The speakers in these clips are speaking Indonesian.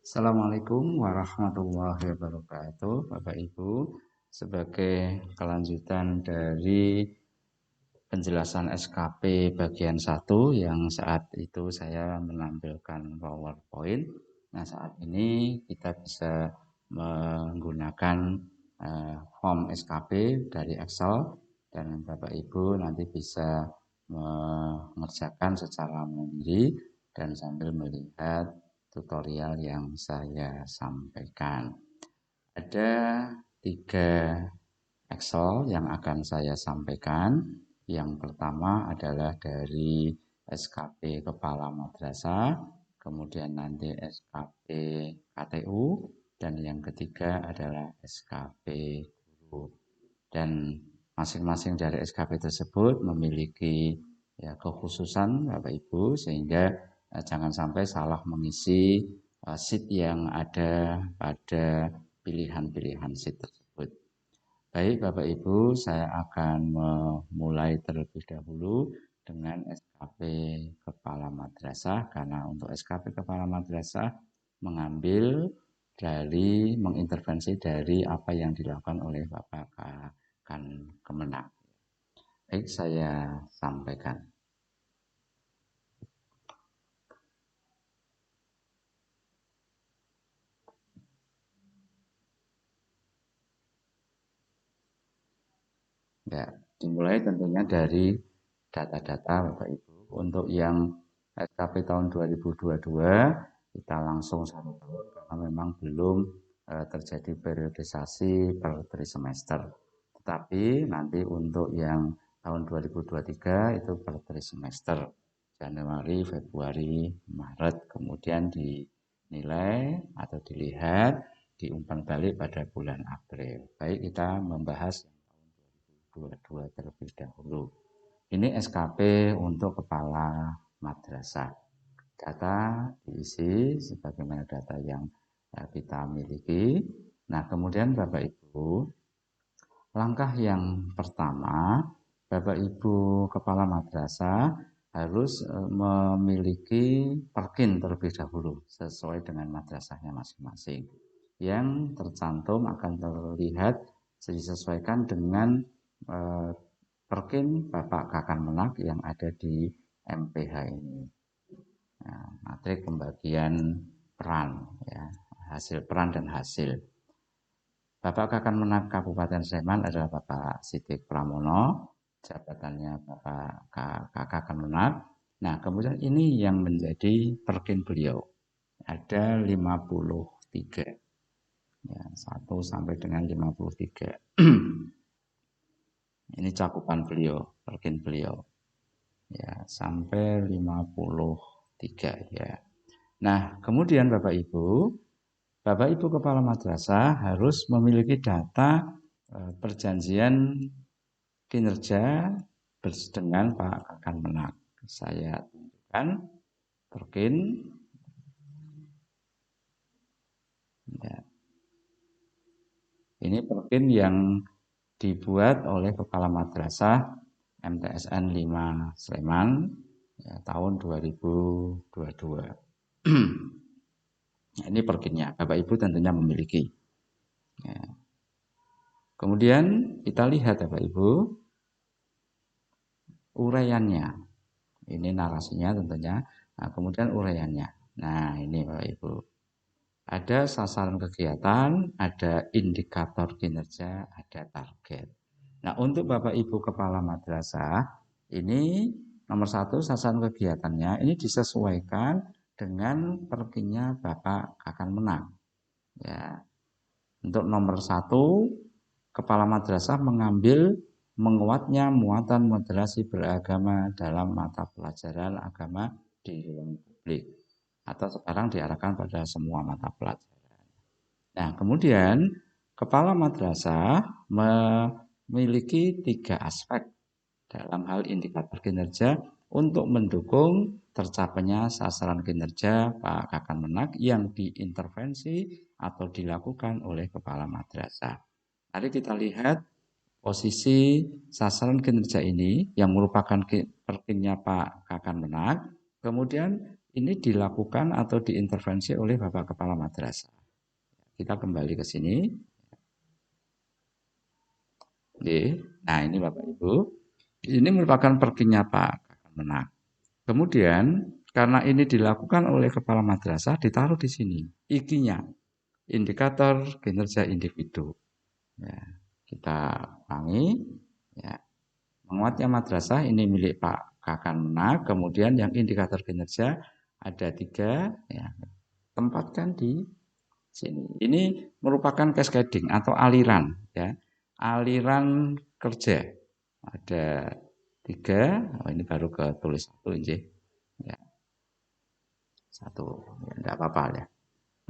Assalamualaikum warahmatullahi wabarakatuh, Bapak Ibu. Sebagai kelanjutan dari penjelasan SKP bagian 1 yang saat itu saya menampilkan PowerPoint. Nah, saat ini kita bisa menggunakan form SKP dari Excel dan Bapak Ibu nanti bisa mengerjakan secara mandiri dan sambil melihat tutorial yang saya sampaikan. Ada 3 Excel yang akan saya sampaikan. Yang pertama adalah dari SKP Kepala Madrasah, kemudian nanti SKP KTU, dan yang ketiga adalah SKP Guru. Dan masing-masing dari SKP tersebut memiliki kekhususan Bapak Ibu sehingga jangan sampai salah mengisi sheet yang ada pada pilihan-pilihan sheet tersebut. Baik Bapak Ibu, saya akan memulai terlebih dahulu dengan SKP Kepala Madrasah karena untuk SKP Kepala Madrasah mengintervensi dari apa yang dilakukan oleh Bapak Kemenag. Baik, saya sampaikan. Ya, dimulai tentunya dari data-data Bapak Ibu. Untuk yang SKP tahun 2022 kita langsung 1 tahun karena memang belum terjadi periodisasi per trimester. Tetapi nanti untuk yang tahun 2023 itu per trimester. Januari, Februari, Maret, kemudian dinilai atau dilihat diumpan balik pada bulan April. Baik, kita membahas 22 terlebih dahulu. Ini SKP untuk kepala madrasah. Data diisi sebagaimana data yang kita miliki. Nah, kemudian Bapak Ibu, langkah yang pertama, Bapak Ibu kepala madrasah harus memiliki perkin terlebih dahulu sesuai dengan madrasahnya masing-masing. Yang tercantum akan terlihat disesuaikan dengan perkin Bapak Kakanmenak yang ada di MPH ini. Nah, matrik pembagian peran, ya, hasil peran dan hasil. Bapak Kakanmenak Kabupaten Sleman adalah Bapak Sidik Pramono, jabatannya Bapak Kakanmenak. Nah, kemudian ini yang menjadi perkin beliau. Ada 53. Ya, 1 sampai dengan 53. Ini cakupan beliau, perkin beliau. Ya, sampai 53 ya. Nah, kemudian Bapak Ibu kepala madrasah harus memiliki data perjanjian kinerja dengan Pak Kakanmenak. Saya tunjukkan perkin. Ya. Ini perkin yang dibuat oleh Kepala Madrasah MTSN 5 Sleman ya, tahun 2022. Nah, ini perkinnya, Bapak Ibu tentunya memiliki. Ya. Kemudian kita lihat Bapak Ibu uraiannya. Ini narasinya tentunya. Nah, kemudian uraiannya. Nah, ini Bapak Ibu. Ada sasaran kegiatan, ada indikator kinerja, ada target. Nah, untuk Bapak Ibu Kepala Madrasah, ini nomor 1 sasaran kegiatannya ini disesuaikan dengan perkinnya Bapak Kakanmenak. Ya. Untuk nomor 1, Kepala Madrasah mengambil menguatnya muatan moderasi beragama dalam mata pelajaran agama di ruang publik. Atau sekarang diarahkan pada semua mata pelajaran. Nah, kemudian Kepala Madrasah memiliki 3 aspek dalam hal indikator kinerja untuk mendukung tercapainya sasaran kinerja Pak Kakanmenak yang diintervensi atau dilakukan oleh Kepala Madrasah. Mari kita lihat posisi sasaran kinerja ini yang merupakan perkinnya Pak Kakanmenak. Kemudian ini dilakukan atau diintervensi oleh Bapak Kepala Madrasah. Kita kembali ke sini. Nah, ini Bapak Ibu. Ini merupakan perginya Pak Kakak Menak. Kemudian, karena ini dilakukan oleh Kepala Madrasah, ditaruh di sini. IG-nya, indikator kinerja individu. Ya, kita ulangi. Ya, menguatnya madrasah ini milik Pak Kakak Menak. Kemudian yang indikator kinerja ada 3. Ya, tempatkan di sini. Ini merupakan cascading atau aliran, ya, aliran kerja. Ada 3. Oh, ini baru ke tulis 1 ini, ya, 1, ya, enggak apa-apa ya.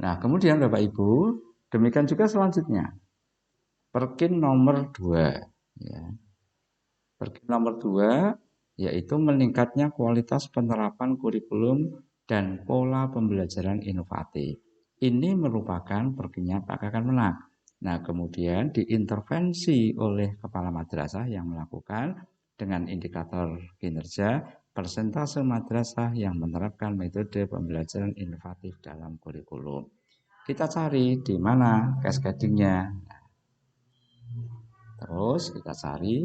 Nah, kemudian Bapak Ibu, demikian juga selanjutnya. Perkin nomor 2, ya. Perkin nomor 2 yaitu meningkatnya kualitas penerapan kurikulum dan pola pembelajaran inovatif. Ini merupakan perginya Pak Kakak Menak. Nah, kemudian diintervensi oleh kepala madrasah yang melakukan dengan indikator kinerja persentase madrasah yang menerapkan metode pembelajaran inovatif dalam kurikulum. Kita cari di mana cascadingnya. Terus kita cari.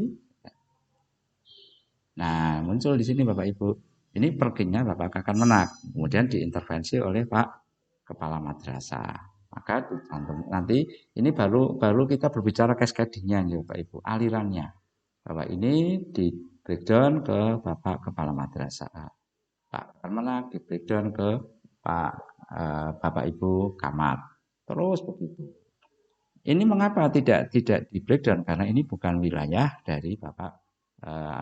Nah, muncul di sini Bapak Ibu. Ini perginya Bapak Kakak Menak. Kemudian diintervensi oleh Pak Kepala Madrasah. Maka nanti ini baru kita berbicara cascadingnya ya Bapak Ibu, alirannya. Bahwa ini di breakdown ke Bapak Kepala Madrasah. Pak Kakak Menak di breakdown ke Bapak Ibu Kamat. Terus begitu. Ini mengapa tidak di breakdown? Karena ini bukan wilayah dari Bapak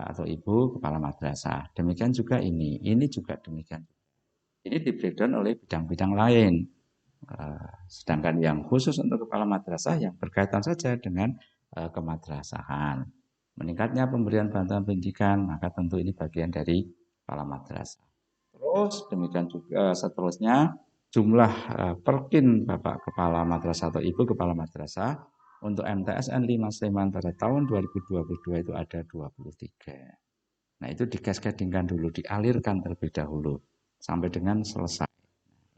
atau Ibu Kepala Madrasah. Demikian juga ini juga demikian. Ini di breakdown oleh bidang-bidang lain. Sedangkan yang khusus untuk Kepala Madrasah yang berkaitan saja dengan kemadrasahan. Meningkatnya pemberian bantuan pendidikan, maka tentu ini bagian dari Kepala Madrasah. Terus demikian juga seterusnya jumlah perkin Bapak Kepala Madrasah atau Ibu Kepala Madrasah untuk MTSN 5 Sleman pada tahun 2022 itu ada 23. Nah, itu dikascadingkan dulu, dialirkan terlebih dahulu sampai dengan selesai.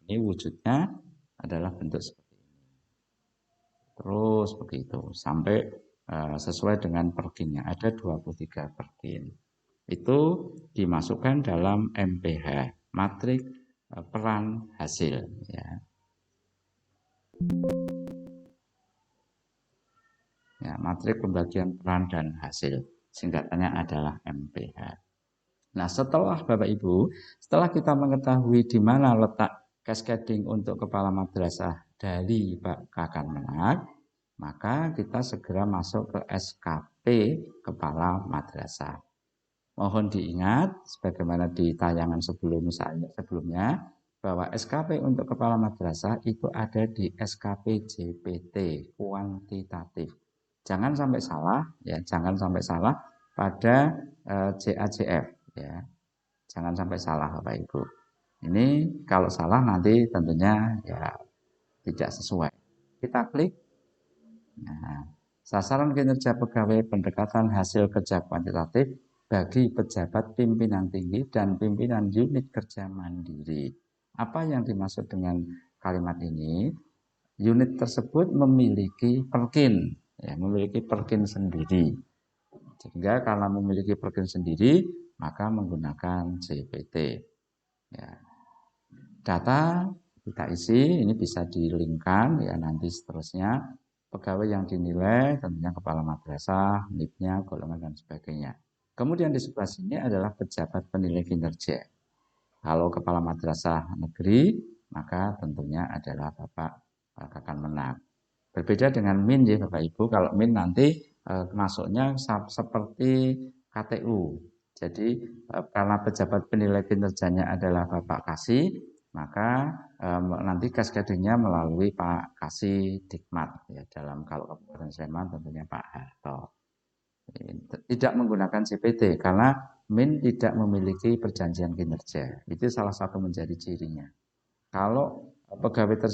Ini wujudnya adalah bentuk seperti ini. Terus begitu sampai sesuai dengan perkinnya ada 23 perkin. Itu dimasukkan dalam MPH, matrik peran hasil, ya. Ya, matrik pembagian peran dan hasil, singkatannya adalah MPH. Nah, setelah Bapak Ibu, setelah kita mengetahui di mana letak cascading untuk kepala madrasah dari Pak Kakak Menak, maka kita segera masuk ke SKP kepala madrasah. Mohon diingat, sebagaimana di tayangan sebelumnya, bahwa SKP untuk kepala madrasah itu ada di SKP JPT, kuantitatif. Jangan sampai salah, ya, jangan sampai salah pada JAJF, ya. Jangan sampai salah Bapak Ibu. Ini kalau salah nanti tentunya ya tidak sesuai. Kita klik. Nah, sasaran kinerja pegawai pendekatan hasil kerja kuantitatif bagi pejabat pimpinan tinggi dan pimpinan unit kerja mandiri. Apa yang dimaksud dengan kalimat ini? Unit tersebut memiliki perkin, ya, memiliki perkin sendiri. Sehingga karena memiliki perkin sendiri, maka menggunakan JPT. Ya. Data kita isi, ini bisa dilingkan ya nanti seterusnya. Pegawai yang dinilai tentunya kepala madrasah, NIP-nya, golongan dan sebagainya. Kemudian di sebelah sini adalah pejabat penilai kinerja. Kalau kepala madrasah negeri, maka tentunya adalah Bapak Kakak Menak. Berbeda dengan MIN ya Bapak Ibu, kalau MIN nanti masuknya seperti KTU. Jadi karena pejabat penilai kinerjanya adalah Bapak Kasih, maka nanti cascadingnya melalui Pak Kasih Dikmat ya, dalam kalau Kabupaten Sleman tentunya Pak Harto. Tidak menggunakan CPT karena MIN tidak memiliki perjanjian kinerja. Itu salah satu menjadi cirinya. Kalau pegawai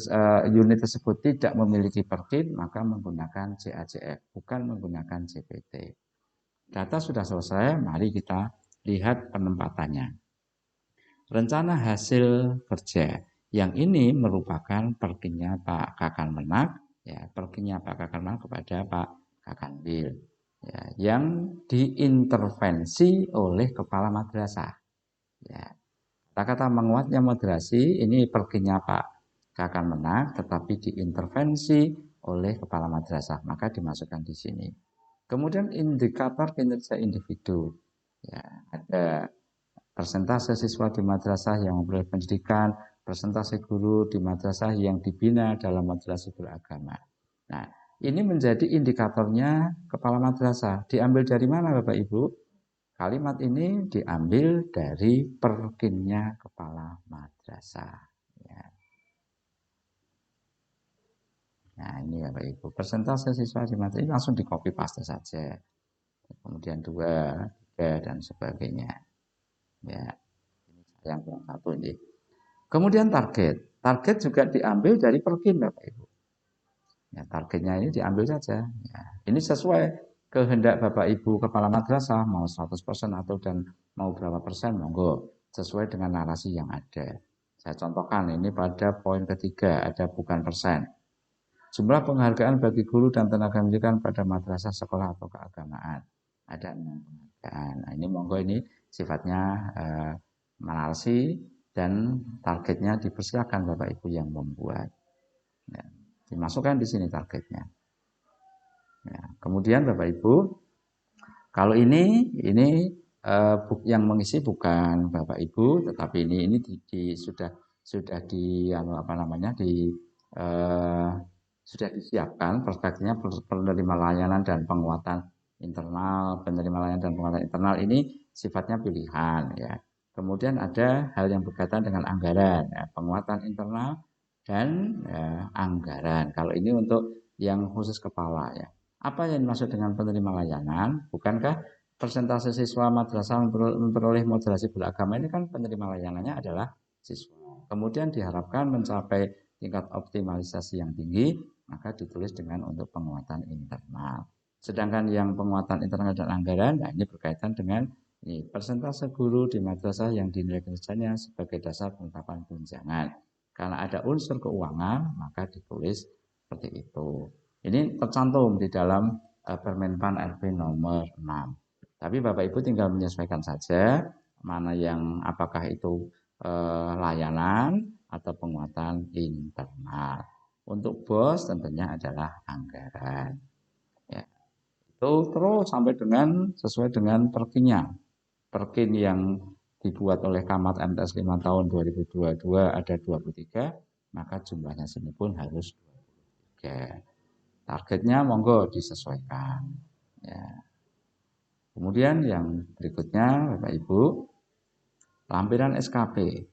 unit tersebut tidak memiliki perkin, maka menggunakan CAJF, bukan menggunakan CPT. Data sudah selesai, mari kita lihat penempatannya. rencana hasil kerja. Yang ini merupakan perginya Pak Kakan Menak, ya, perginya Pak Kakan Menak kepada Pak Kakanwil, ya, yang diintervensi oleh kepala madrasah. Ya. Kata-kata menguatnya moderasi ini perginya Pak Kakan Menak, tetapi diintervensi oleh kepala madrasah, maka dimasukkan di sini. Kemudian indikator kinerja individu, ya, ada persentase siswa di madrasah yang memperoleh pendidikan, persentase guru di madrasah yang dibina dalam madrasah beragama. Nah, ini menjadi indikatornya kepala madrasah. Diambil dari mana Bapak Ibu? Kalimat ini diambil dari perkinnya kepala madrasah. Ya. Nah, ini Bapak Ibu, persentase siswa di madrasah ini langsung di copy paste saja. Kemudian 2, 3, dan sebagainya. Ya, yang satu ini. Kemudian target. Target juga diambil dari perkin Bapak Ibu. Ya, targetnya ini diambil saja. Ya, ini sesuai kehendak Bapak Ibu kepala madrasah, mau 100% atau dan mau berapa persen, monggo. Sesuai dengan narasi yang ada. Saya contohkan ini pada poin ketiga, ada bukan persen. Jumlah penghargaan bagi guru dan tenaga pendidikan pada madrasah, sekolah atau keagamaan. Ada 6 penghargaan. Nah, ini monggo ini sifatnya narasi dan targetnya dipersilakan Bapak Ibu yang membuat. Ya, dimasukkan di sini targetnya. Ya, kemudian Bapak Ibu, kalau ini yang mengisi bukan Bapak Ibu, tetapi ini sudah di apa namanya sudah disiapkan perspektifnya penerima layanan dan penguatan internal. Penerima layanan dan penguatan internal ini sifatnya pilihan, ya. Kemudian ada hal yang berkaitan dengan anggaran, ya, penguatan internal dan ya, anggaran. Kalau ini untuk yang khusus kepala, ya. Apa yang dimaksud dengan penerima layanan? Bukankah persentase siswa madrasah memperoleh moderasi beragama ini kan penerima layanannya adalah siswa. Kemudian diharapkan mencapai tingkat optimalisasi yang tinggi, maka ditulis dengan untuk penguatan internal. Sedangkan yang penguatan internal dan anggaran, nah ini berkaitan dengan ini, persentase guru di madrasah yang dinilai kinerjanya sebagai dasar penetapan tunjangan. Karena ada unsur keuangan, maka ditulis seperti itu. Ini tercantum di dalam Permenpan RB nomor 6. Tapi Bapak Ibu tinggal menyesuaikan saja mana yang apakah itu layanan atau penguatan internal. Untuk BOS tentunya adalah anggaran. Ya. Itu terus sampai dengan sesuai dengan perkinnya. Perkin yang dibuat oleh Kamat MTS 5 tahun 2022 ada 23, maka jumlahnya sini pun harus 23. Targetnya monggo disesuaikan. Ya. Kemudian yang berikutnya Bapak Ibu, lampiran SKP.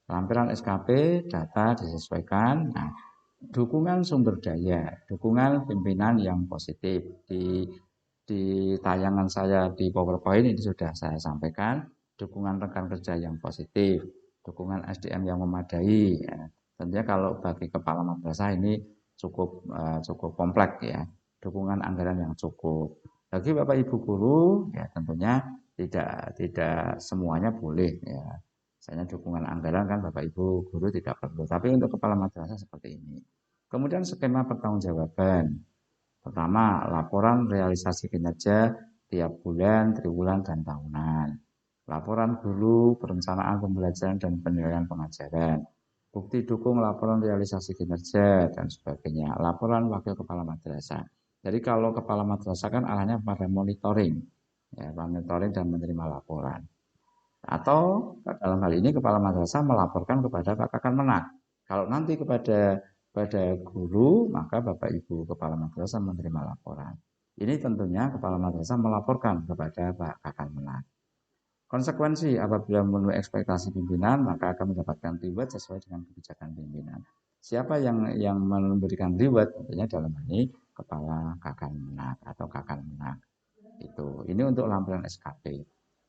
Lampiran SKP data disesuaikan. Nah, dukungan sumber daya, dukungan pimpinan yang positif. Di tayangan saya di PowerPoint ini sudah saya sampaikan, dukungan rekan kerja yang positif, dukungan SDM yang memadai. Ya. Tentunya kalau bagi kepala madrasah ini cukup kompleks, ya. Dukungan anggaran yang cukup. Bagi Bapak Ibu guru, ya tentunya tidak semuanya boleh, ya. Misalnya dukungan anggaran kan Bapak Ibu guru tidak perlu, tapi untuk kepala madrasah seperti ini. Kemudian skema pertanggungjawaban. Pertama, laporan realisasi kinerja tiap bulan, triwulan, dan tahunan. Laporan guru, perencanaan pembelajaran dan penilaian pengajaran. Bukti dukung laporan realisasi kinerja dan sebagainya. Laporan wakil kepala madrasah. Jadi kalau kepala madrasah kan arahnya pada monitoring, ya, monitoring dan menerima laporan. Atau dalam hal ini kepala madrasah melaporkan kepada Pak Kakan Menak. Kalau nanti pada guru, maka Bapak Ibu kepala madrasah menerima laporan. Ini tentunya kepala madrasah melaporkan kepada Pak Kakan Menak. Konsekuensi apabila memenuhi ekspektasi pimpinan, maka akan mendapatkan reward sesuai dengan kebijakan pimpinan. Siapa yang memberikan reward? Tentunya dalam hal ini kepala Kakan Menak atau Kakan Menak. Ini untuk lampiran SKP.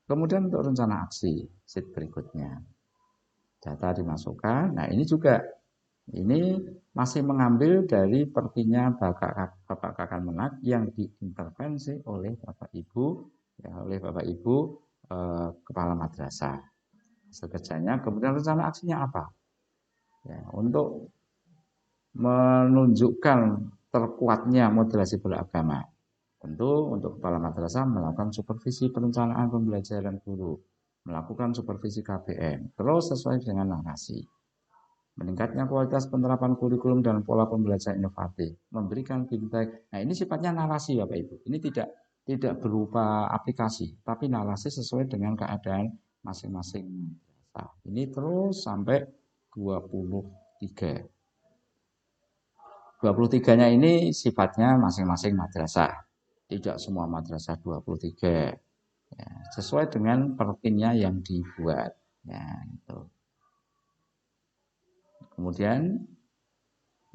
Kemudian untuk rencana aksi, sheet berikutnya. Data dimasukkan. Nah ini juga, ini masih mengambil dari perginya Bapak Kakan Menak yang diintervensi oleh Bapak Ibu, ya, oleh Bapak Ibu kepala madrasah. hasil kerjanya, kemudian rencana aksinya apa? Ya, untuk menunjukkan terkuatnya moderasi beragama. Tentu untuk kepala madrasah melakukan supervisi perencanaan pembelajaran guru, melakukan supervisi KBM, terus sesuai dengan narasi. Meningkatnya kualitas penerapan kurikulum dan pola pembelajaran inovatif, memberikan fintech. Nah, ini sifatnya narasi Bapak Ibu. Ini tidak berupa aplikasi, tapi narasi sesuai dengan keadaan masing-masing madrasah. Ini terus sampai 23. 23-nya ini sifatnya masing-masing madrasah. Tidak semua madrasah 23. Ya, sesuai dengan perpinnya yang dibuat. Ya, itu. Kemudian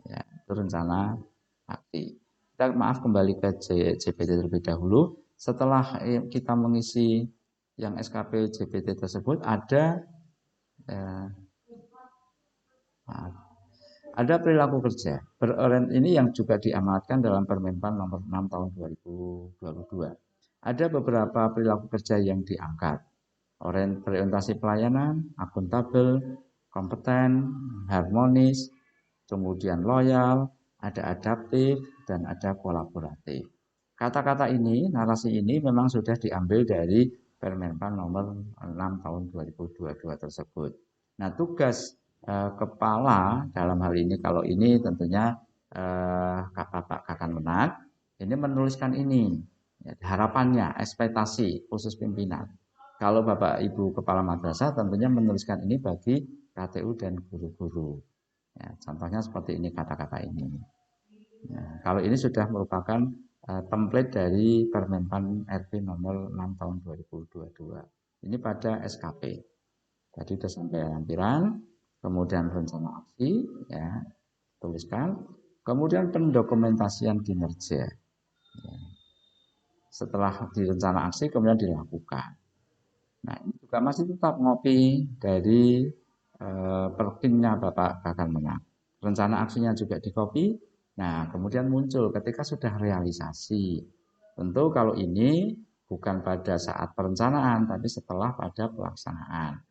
ya, itu rencana aksi. Kita maaf kembali ke JPT terlebih dahulu. Setelah kita mengisi yang SKP JPT tersebut ada eh, ada perilaku kerja. Ini yang juga diamanatkan dalam Permenpan nomor 6 tahun 2022. Ada beberapa perilaku kerja yang diangkat. Orientasi pelayanan, akuntabel, kompeten, harmonis, kemudian loyal, ada adaptif, dan ada kolaboratif. Kata-kata ini, narasi ini memang sudah diambil dari Permenpan nomor 6 tahun 2022 tersebut. Nah, tugas kepala dalam hal ini, kalau ini tentunya Bapak Kakan Menak, ini menuliskan ini, ya, harapannya, ekspektasi khusus pimpinan. Kalau Bapak Ibu Kepala Madrasah tentunya menuliskan ini bagi KTU dan guru-guru. Ya, contohnya seperti ini kata-kata ini. Ya, kalau ini sudah merupakan template dari Permenpan RP nomor 6 tahun 2022. Ini pada SKP. Tadi sudah sampai lampiran, kemudian rencana aksi, ya, tuliskan, kemudian pendokumentasian kinerja. Ya. Setelah direncana aksi, kemudian dilakukan. Nah, ini juga masih tetap ngopi dari perpinnya Bapak Kakan Menang. Rencana aksinya juga dikopi. Nah, kemudian muncul ketika sudah realisasi. Tentu kalau ini bukan pada saat perencanaan, tapi setelah pada pelaksanaan.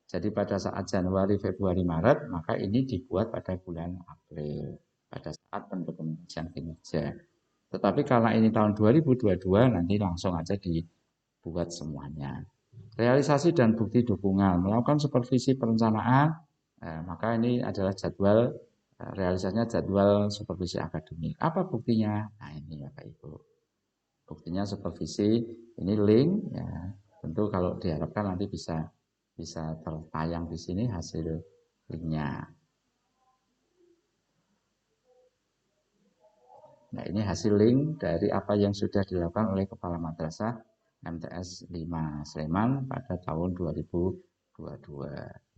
Jadi pada saat Januari, Februari, Maret, maka ini dibuat pada bulan April, pada saat pendokumentasian kinerja. Tetapi karena ini tahun 2022, nanti langsung aja dibuat semuanya. Realisasi dan bukti dukungan, melakukan supervisi perencanaan, maka ini adalah jadwal realisasinya jadwal supervisi akademik. Apa buktinya? Nah ini Bapak Ibu. Buktinya supervisi, ini link ya. Tentu kalau diharapkan nanti bisa tertayang di sini hasil linknya. Nah ini hasil link dari apa yang sudah dilakukan oleh Kepala Madrasah MTS 5 Sleman pada tahun 2022.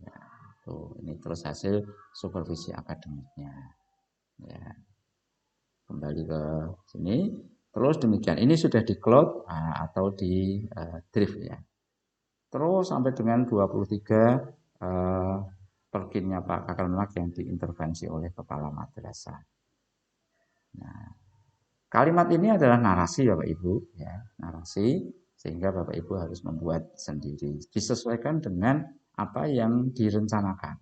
Ya, tuh, ini terus hasil supervisi akademiknya. Ya, kembali ke sini. Terus demikian, ini sudah di cloud atau di drift ya. Terus sampai dengan 23 perkinnya Pak Kakal Melak yang diintervensi oleh Kepala Madrasah. Nah, kalimat ini adalah narasi Bapak Ibu, ya, narasi sehingga Bapak Ibu harus membuat sendiri, disesuaikan dengan apa yang direncanakan.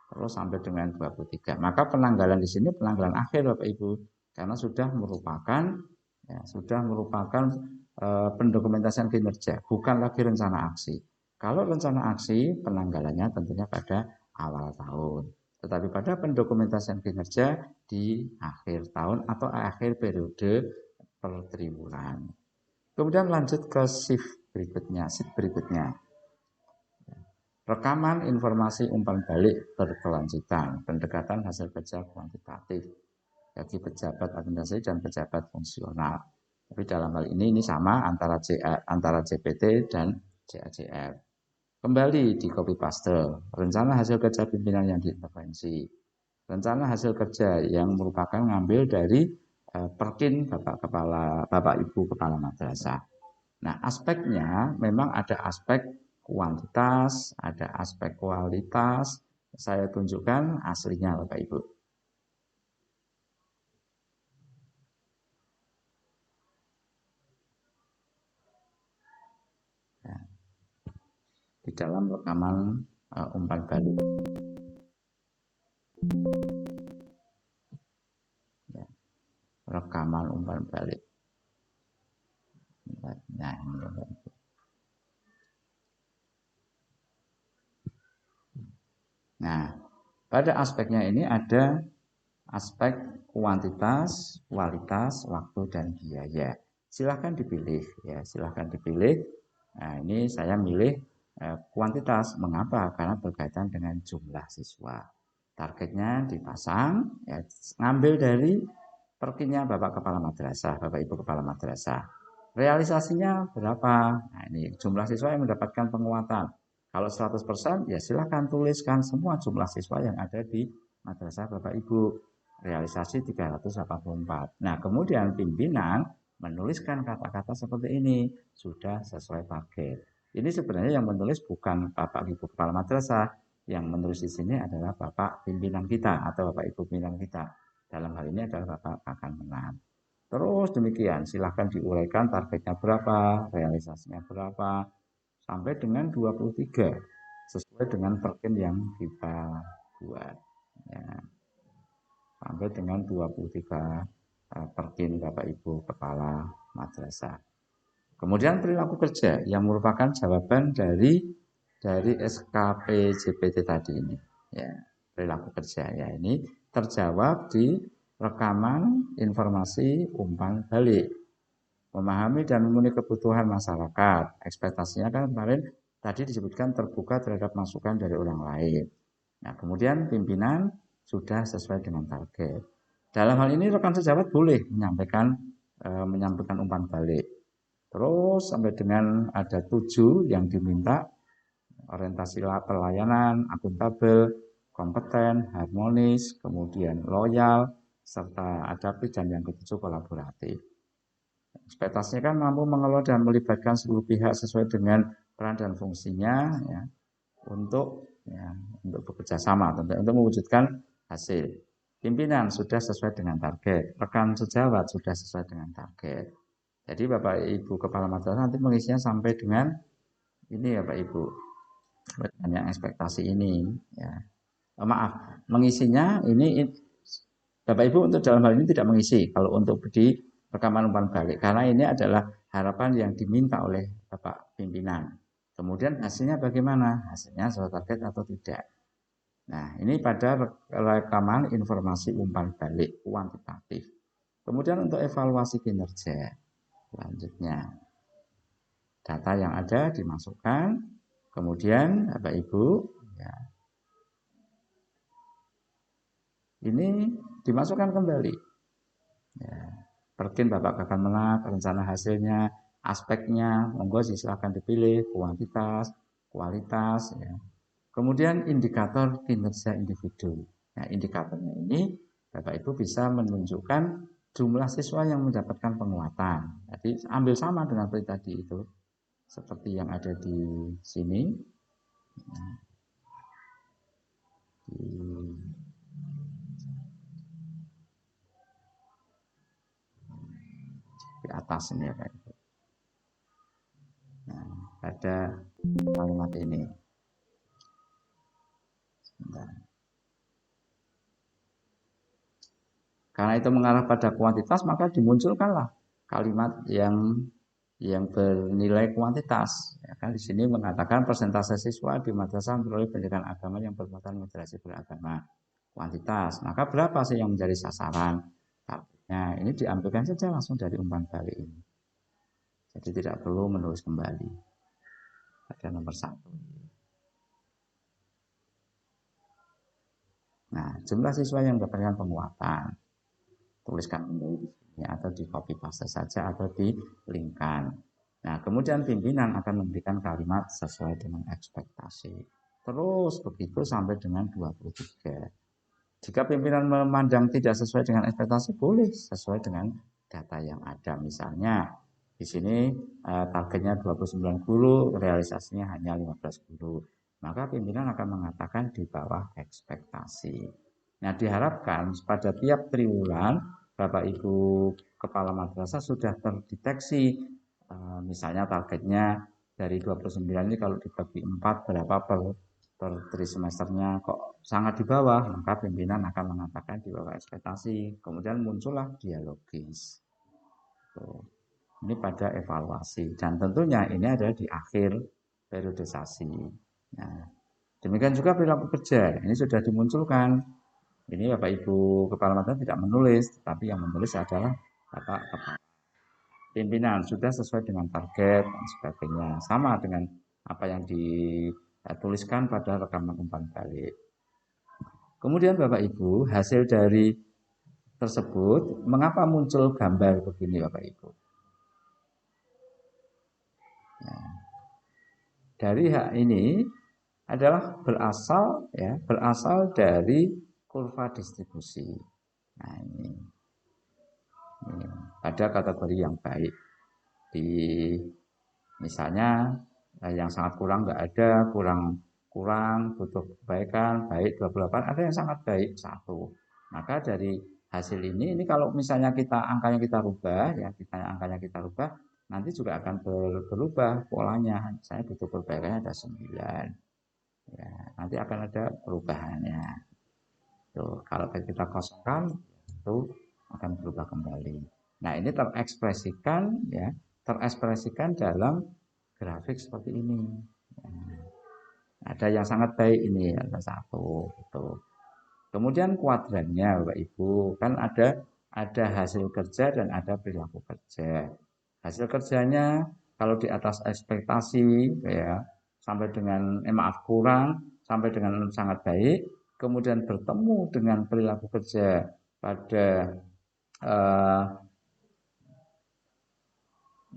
Terus sampai dengan 23. Maka penanggalan di sini penanggalan akhir Bapak Ibu, karena sudah merupakan pendokumentasian kinerja, bukan lagi rencana aksi. Kalau rencana aksi penanggalannya tentunya pada awal tahun. Tetapi pada pendokumentasian kinerja di akhir tahun atau akhir periode per triwulan. Kemudian lanjut ke shift berikutnya. Rekaman informasi umpan balik berkelanjutan, pendekatan hasil kerja kuantitatif bagi pejabat administrasi dan pejabat fungsional. Tapi dalam hal ini sama antara JPT dan JAJF. Kembali di copy paste, rencana hasil kerja pimpinan yang diintervensi. Rencana hasil kerja yang merupakan ngambil dari perkin Bapak Ibu Kepala Madrasah. Nah, aspeknya memang ada aspek kuantitas, ada aspek kualitas. Saya tunjukkan aslinya Bapak Ibu. Di dalam rekaman umpan balik. Ya, rekaman umpan balik. Nah, ini. Nah, pada aspeknya ini ada aspek kuantitas, kualitas, waktu, dan biaya. Silahkan dipilih, ya, silahkan dipilih. Nah, ini saya milih kuantitas. Mengapa? Karena berkaitan dengan jumlah siswa. Targetnya dipasang, ya, ngambil dari perkinya Bapak Kepala Madrasah, Bapak Ibu Kepala Madrasah. Realisasinya berapa? Nah, ini jumlah siswa yang mendapatkan penguatan. Kalau 100%, ya silahkan tuliskan semua jumlah siswa yang ada di Madrasah Bapak Ibu. Realisasi 384. Nah, kemudian pimpinan menuliskan kata-kata seperti ini, sudah sesuai target. Ini sebenarnya yang menulis bukan Bapak Ibu Kepala Madrasah, yang menulis di sini adalah Bapak pimpinan kita atau Bapak Ibu pimpinan kita. Dalam hal ini adalah Bapak Kakan Menan. Terus demikian, silahkan diuraikan targetnya berapa, realisasinya berapa, sampai dengan 23, sesuai dengan perkin yang kita buat. Ya. Sampai dengan 23 perkin Bapak Ibu Kepala Madrasah. Kemudian perilaku kerja yang merupakan jawaban dari SKP JPT tadi ini. Ya, perilaku kerja ya ini terjawab di rekaman informasi umpan balik. Memahami dan memenuhi kebutuhan masyarakat. Ekspektasinya kan kemarin tadi disebutkan terbuka terhadap masukan dari orang lain. Nah, kemudian pimpinan sudah sesuai dengan target. Dalam hal ini rekan sejawat boleh menyampaikan umpan balik. Terus sampai dengan ada 7 yang diminta, orientasi pelayanan, akuntabel, kompeten, harmonis, kemudian loyal, serta adaptif, dan yang ketujuh kolaboratif. Ekspektasinya kan mampu mengelola dan melibatkan seluruh pihak sesuai dengan peran dan fungsinya, ya, untuk bekerja sama untuk mewujudkan hasil. Pimpinan sudah sesuai dengan target, rekan sejawat sudah sesuai dengan target. Jadi Bapak Ibu Kepala Madrasah nanti mengisinya sampai dengan ini ya Pak Ibu, dengan ekspektasi ini. Ya. Maaf, mengisinya ini Bapak Ibu untuk dalam hal ini tidak mengisi kalau untuk di rekaman umpan balik, karena ini adalah harapan yang diminta oleh Bapak pimpinan. Kemudian hasilnya bagaimana? Hasilnya sesuai target atau tidak. Nah, ini pada rekaman informasi umpan balik kuantitatif. Kemudian untuk evaluasi kinerja, selanjutnya data yang ada dimasukkan, kemudian Bapak Ibu, ya, ini dimasukkan kembali. Ya, perkin Bapak akan menang, rencana hasilnya, aspeknya, monggo silahkan dipilih, kuantitas, kualitas, ya. Kemudian indikator kinerja individu. Nah, indikatornya ini Bapak Ibu bisa menunjukkan jumlah siswa yang mendapatkan penguatan. Jadi ambil sama dengan seperti tadi itu, seperti yang ada di sini. Di atas ini ya Pak Ibu. Nah, ada kalimat ini. Sebentar. Karena itu mengarah pada kuantitas, maka dimunculkanlah kalimat yang bernilai kuantitas. Ya kan di sini mengatakan persentase siswa di madrasah memperoleh pendidikan agama yang bermuatan moderasi beragama. Kuantitas. Maka berapa sih yang menjadi sasaran? Nah, ini diambilkan saja langsung dari umpan balik ini. Jadi tidak perlu menulis kembali. Ada nomor 1. Nah, jumlah siswa yang mendapatkan penguatan. Tuliskan kembali di sini atau di copy paste saja atau di linkkan. Nah, kemudian pimpinan akan memberikan kalimat sesuai dengan ekspektasi. Terus begitu sampai dengan 23. Jika pimpinan memandang tidak sesuai dengan ekspektasi, boleh sesuai dengan data yang ada. Misalnya di sini targetnya 29 guru, realisasinya hanya 15 guru. Maka pimpinan akan mengatakan di bawah ekspektasi. Nah, diharapkan pada tiap triwulan Bapak Ibu Kepala Madrasah sudah terdeteksi misalnya targetnya dari 29 ini kalau dibagi 4 berapa per per trimesternya kok sangat di bawah, maka pimpinan akan mengatakan di bawah ekspektasi. Kemudian muncullah dialogis. Tuh. Ini pada evaluasi dan tentunya ini ada di akhir periodisasi. Nah, demikian juga perilaku kerja. Ini sudah dimunculkan. Ini Bapak Ibu Kepala Madrasah tidak menulis, tapi yang menulis adalah Bapak Kepala pimpinan sudah sesuai dengan target dan sebagainya. Sama dengan apa yang dituliskan pada rekaman umpan balik. Kemudian Bapak Ibu, hasil dari tersebut, mengapa muncul gambar begini Bapak Ibu? Nah, dari hak ini adalah berasal dari kurva distribusi. Nah, ini ada kategori yang baik di misalnya yang sangat kurang nggak ada, kurang butuh kebaikan, baik 28, ada yang sangat baik 1. Maka dari hasil ini kalau misalnya angkanya kita rubah ya, angkanya kita rubah, nanti juga akan berubah polanya. Saya butuh perbaikannya ada 9. Ya, nanti akan ada perubahannya. Tuh, kalau kita kosongkan itu akan berubah kembali. Nah, ini terekspresikan dalam grafik seperti ini. Nah, ada yang sangat baik ini ada 1 gitu. Kemudian kuadrannya Bapak Ibu, kan ada hasil kerja dan ada perilaku kerja. Hasil kerjanya kalau di atas ekspektasi ya sampai dengan kurang sampai dengan sangat baik, kemudian bertemu dengan perilaku kerja pada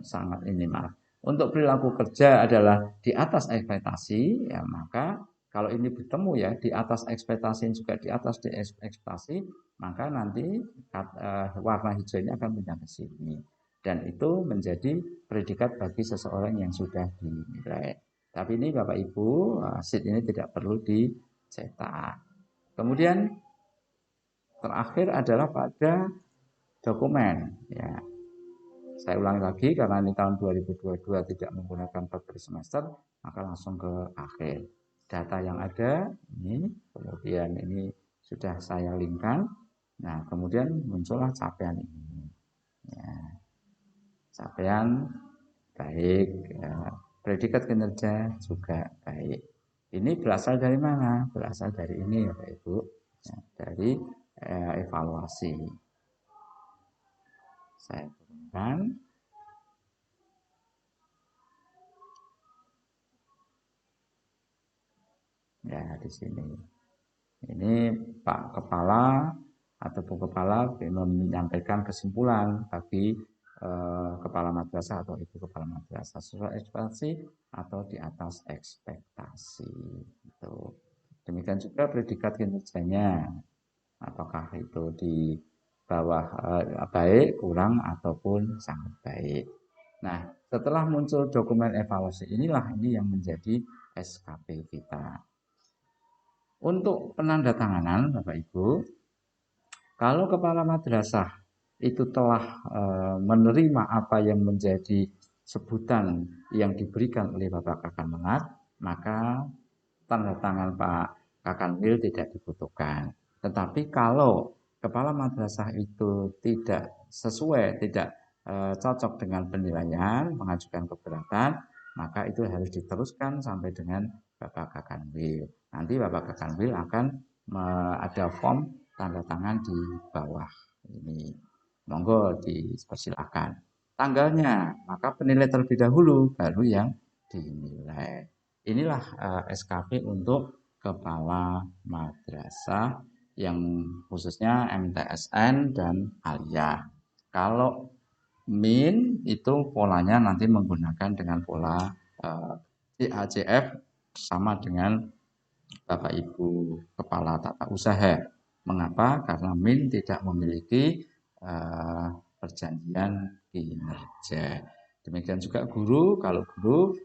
sangat ini maaf. Untuk perilaku kerja adalah di atas ekspektasi, ya maka kalau ini bertemu ya di atas ekspektasi juga di atas ekspektasi, maka nanti warna hijaunya akan pindah ke sini. Dan itu menjadi predikat bagi seseorang yang sudah dinilai. Tapi ini Bapak Ibu, sheet ini tidak perlu dicetak. Kemudian terakhir adalah pada dokumen. Ya, saya ulangi lagi karena ini tahun 2022 tidak menggunakan per semester, maka langsung ke akhir. Data yang ada ini, kemudian ini sudah saya linkkan. Nah, kemudian muncullah capaian ini. Ya, capaian baik, ya, predikat kinerja juga baik. Ini berasal dari mana? Berasal dari ini ya Pak Ibu, ya, dari evaluasi. Saya turunkan. Ya, di sini. Ini Pak Kepala atau Bu Kepala menyampaikan kesimpulan bagi Kepala Madrasah atau Ibu Kepala Madrasah sesuai ekspektasi atau di atas ekspektasi. Gitu. Demikian juga predikat kinerjanya, apakah itu di bawah baik, kurang ataupun sangat baik. Nah, setelah muncul dokumen evaluasi inilah ini yang menjadi SKP kita. Untuk penandatanganan Bapak Ibu, kalau kepala madrasah itu telah menerima apa yang menjadi sebutan yang diberikan oleh Bapak Kakanwil, maka tanda tangan Pak Kakanwil tidak dibutuhkan. Tetapi kalau kepala madrasah itu tidak sesuai, tidak cocok dengan penilaian, mengajukan keberatan, maka itu harus diteruskan sampai dengan Bapak Kakanwil. Nanti Bapak Kakanwil akan ada form tanda tangan di bawah ini. Monggo dipersilakan. Tanggalnya, maka penilai terlebih dahulu, baru yang dinilai. Inilah SKP untuk kepala madrasah yang khususnya MTSN dan aliyah. Kalau min itu polanya nanti menggunakan dengan pola IACF sama dengan Bapak Ibu Kepala Tata Usaha. Mengapa? Karena min tidak memiliki perjanjian kinerja. Demikian juga guru,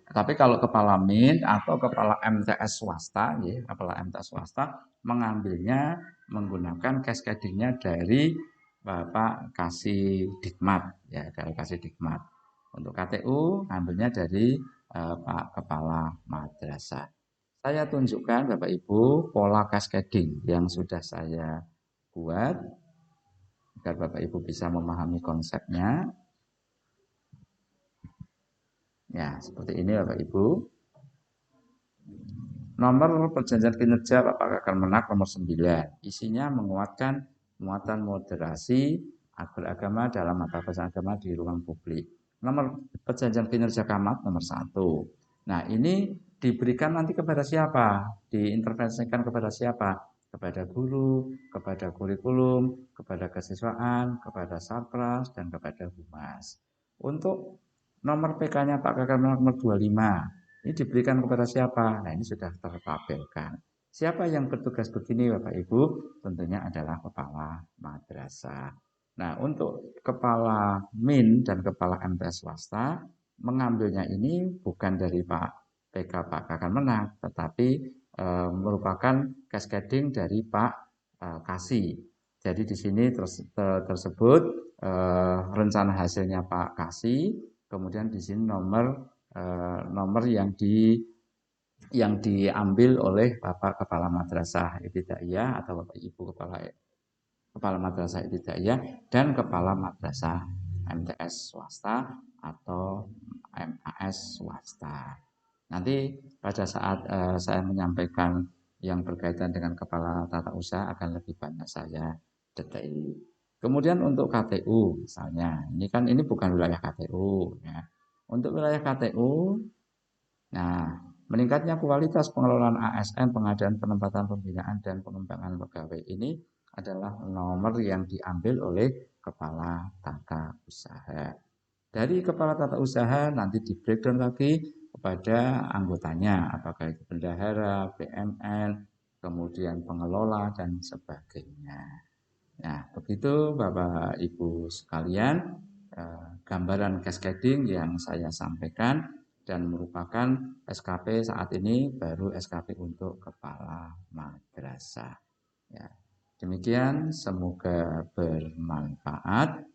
tapi kalau kepala min atau kepala MTS swasta, ya, kepala MTS swasta mengambilnya menggunakan cascadingnya dari Bapak Kasih Dikmat, ya dari Kasih Dikmat. Untuk KTU ngambilnya dari Pak Kepala Madrasah. Saya tunjukkan Bapak Ibu pola cascading yang sudah saya buat agar Bapak Ibu bisa memahami konsepnya. Ya, seperti ini Bapak Ibu. Nomor perjanjian kinerja Bapak Kakak Menak nomor 9. Isinya menguatkan muatan moderasi beragama dalam mata pelajaran agama di ruang publik. Nomor perjanjian kinerja Kamat nomor 1. Nah, ini diberikan nanti kepada siapa? Diintervensikan kepada siapa? Kepada guru, kepada kurikulum, kepada kesiswaan, kepada sarpras, dan kepada humas. Untuk nomor PK-nya Pak Kakak Menak nomor 25. Ini diberikan kepada siapa? Nah, ini sudah tertabelkan. Siapa yang bertugas begini Bapak Ibu? Tentunya adalah kepala madrasah. Nah, untuk kepala MIN dan kepala MTS swasta mengambilnya ini bukan dari Pak PK Pak Kakak Menak, tetapi merupakan cascading dari Pak Kasi. Jadi di sini tersebut rencana hasilnya Pak Kasi, kemudian di sini nomor yang diambil oleh Bapak Kepala Madrasah Ibtidaiyah atau Bapak Ibu Kepala Madrasah Ibtidaiyah dan Kepala Madrasah MTS swasta atau MAS swasta. Nanti pada saat saya menyampaikan yang berkaitan dengan kepala tata usaha akan lebih banyak saya detail. Kemudian untuk KTU misalnya, ini bukan wilayah KTU ya. Untuk wilayah KTU, nah, meningkatnya kualitas pengelolaan ASN, pengadaan, penempatan, pembinaan, dan pengembangan pegawai ini adalah nomor yang diambil oleh kepala tata usaha. Dari kepala tata usaha nanti di breakdown lagi kepada anggotanya, apakah itu bendahara, BMN, kemudian pengelola, dan sebagainya. Nah, begitu Bapak Ibu sekalian, gambaran cascading yang saya sampaikan dan merupakan SKP saat ini baru SKP untuk kepala madrasah. Ya, demikian semoga bermanfaat.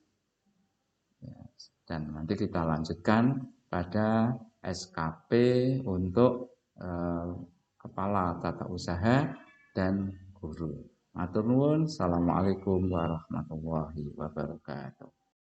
Ya, dan nanti kita lanjutkan pada SKP untuk kepala tata usaha dan guru. Matur nuwun, assalamualaikum warahmatullahi wabarakatuh.